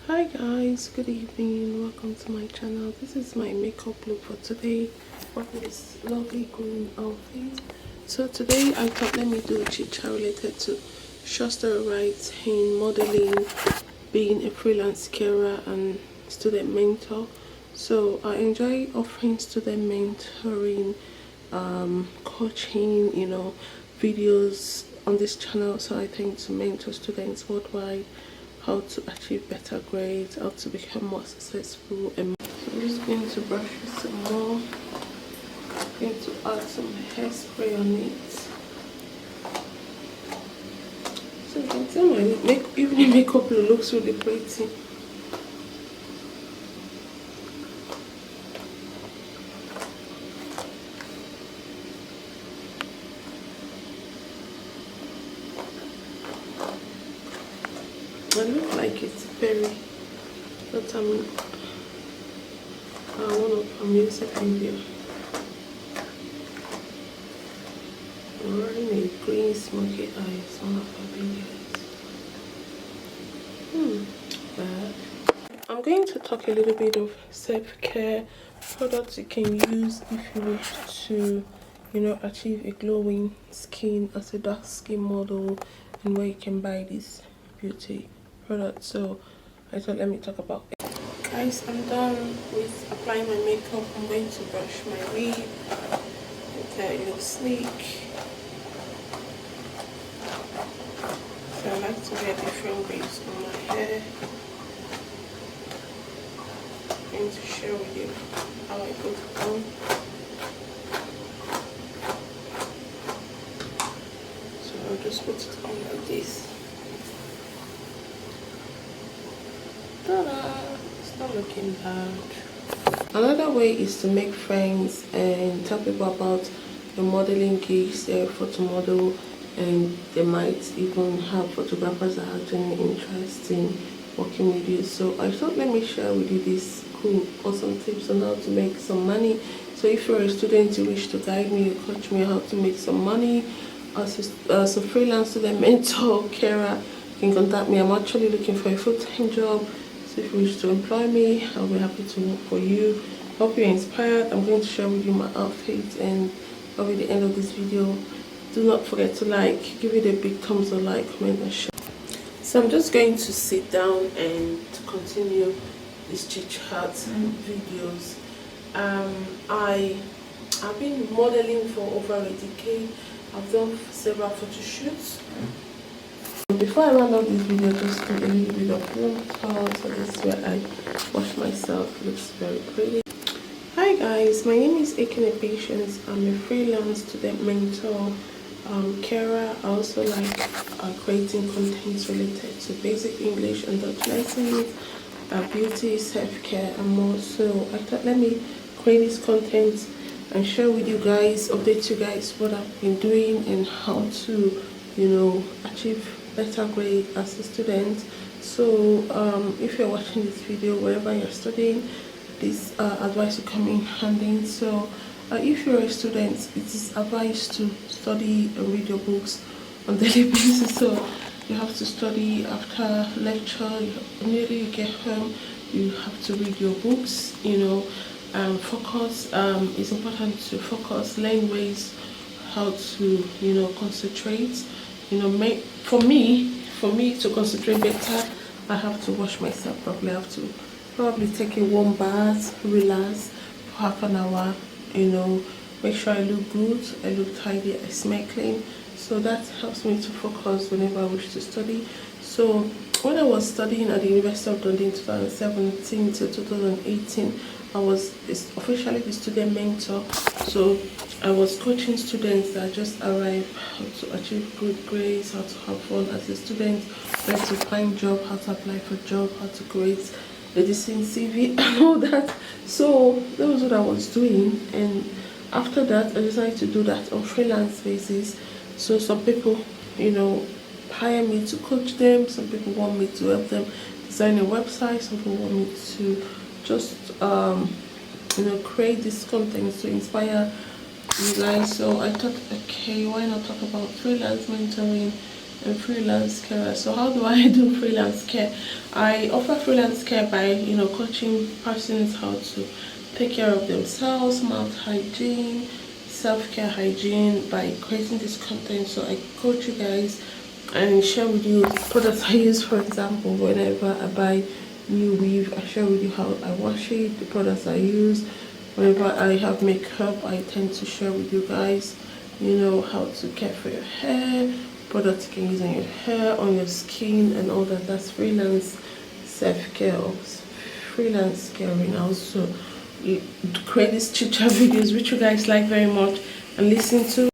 Hi guys, good evening, welcome to my channel. This is my makeup look for today. What is lovely green outfit. So today I thought let me do a chit chat related to short story writing, modeling, being a freelance carer and student mentor. So I enjoy offering student mentoring, coaching, videos on this channel. So I tend to mentor students worldwide how to achieve better grades, how to become more successful. And so I'm just going to brush it some more. I'm going to add some hairspray on it. So you can tell my evening makeup looks really pretty. I look like it's very but I'm one of a music video. I'm wearing a green smoky eyes, one of our videos. But I'm going to talk a little bit of self-care products you can use if you wish to, achieve a glowing skin as a dark skin model, and where you can buy this beauty product. So I thought let me talk about it. Guys, I'm done with applying my makeup. I'm going to brush my wig. Okay, it looks sleek. So I like to get different waves on my hair. I'm going to share with you how I put it on. So I'll just put it on like this. Ta-da! It's not looking bad. Another way is to make friends and tell people about your modeling gigs, their photo model, and they might even have photographers that are genuinely interested in working with you. So I thought let me share with you these cool, awesome tips on how to make some money. So if you're a student, you wish to guide me, you coach me how to make some money as a freelance student mentor, carer, you can contact me. I'm actually looking for a full-time job. So if you wish to employ me, I'll be happy to work for you. Hope you're inspired. I'm going to share with you my outfit, and by the end of this video, do not forget to give it a big thumbs up, comment and share. So I'm just going to sit down and to continue these chit chat videos. I've been modeling for over a decade. I've done several photo shoots. Before I round up this video, just do a little bit of room tour. So this is where I wash myself. It looks very pretty. Hi guys, my name is Ekene Patience. I'm a freelance student mentor, carer. I also like creating content related to basic English and Dutch lessons, beauty, self-care and more. So I thought let me create this content and share with you guys, update you guys what I've been doing and how to, achieve better grade as a student. So if you're watching this video wherever you're studying, this advice will come in handy. So if you're a student, it is advised to study and read your books on daily basis. So you have to study after lecture. Immediately you get home, you have to read your books. Focus. It's important to focus, learn ways how to concentrate. For me to concentrate better, I have to wash myself properly. I have to probably take a warm bath, relax for half an hour, make sure I look good, I look tidy, I smell clean. So that helps me to focus whenever I wish to study. So when I was studying at the University of Dundee in 2017 to 2018, I was officially the student mentor. So I was coaching students that just arrived, how to achieve good grades, how to have fun as a student, where to find job, how to apply for job, how to create a decent CV and all that. So that was what I was doing, and after that I decided to do that on freelance basis. So some people, hire me to coach them, some people want me to help them design a website, some people want me to just create this content to inspire you guys. So I thought, okay, why not talk about freelance mentoring and freelance care. So how do I do freelance care? I offer freelance care by, you know, coaching persons how to take care of themselves, mouth hygiene, self-care hygiene, by creating this content. So I coach you guys and share with you products I use. For example, whenever I buy new weave, I share with you how I wash it, the products I use. Whenever I have makeup, I tend to share with you guys, you know, how to care for your hair, products you can use on your hair, on your skin, and all that. That's freelance self-care, or freelance caring. I also create these chit chat videos which you guys like very much and listen to.